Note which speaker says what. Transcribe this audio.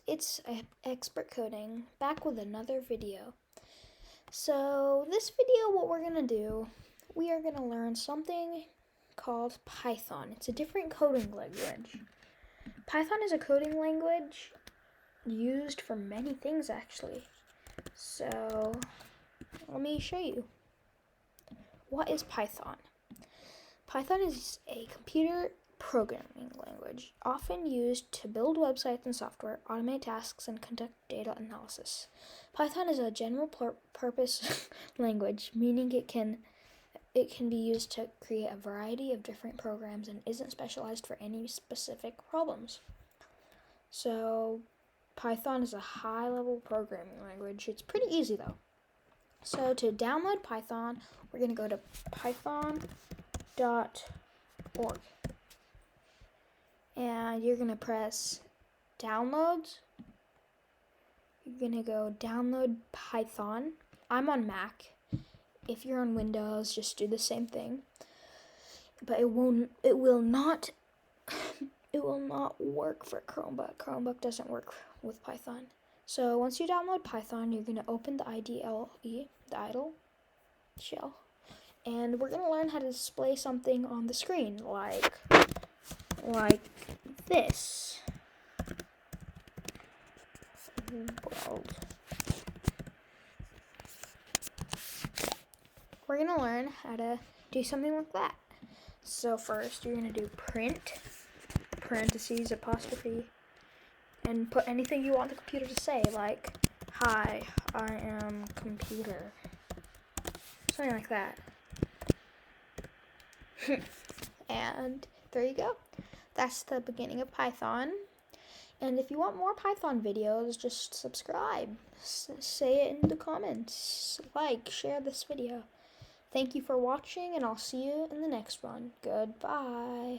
Speaker 1: It's Expert Coding, back with another video. So this video, what we're going to do, we are going to learn something called Python. It's a different coding language. Python is a coding language used for many things, actually. So let me show you. What is Python? Python is a computer programming language, often used to build websites and software, automate tasks, and conduct data analysis. Python is a general purpose language, meaning it can be used to create a variety of different programs and isn't specialized for any specific problems. So Python is a high-level programming language. It's pretty easy though. So to download Python, we're going to go to python.org. And you're going to press downloads. You're going to go download Python. I'm on Mac. If you're on Windows, just do the same thing. But it will not work for Chromebook. Chromebook doesn't work with Python. So once you download Python, you're going to open the IDLE, the idle shell. And we're going to learn how to display something on the screen like this. World. We're going to learn how to do something like that. So first, you're going to do print, parentheses, apostrophe, and put anything you want the computer to say, like, hi, I am computer. Something like that. And there you go. That's the beginning of Python. And if you want more Python videos, just subscribe. Say it in the comments. Like, share this video. Thank you for watching, and I'll see you in the next one. Goodbye.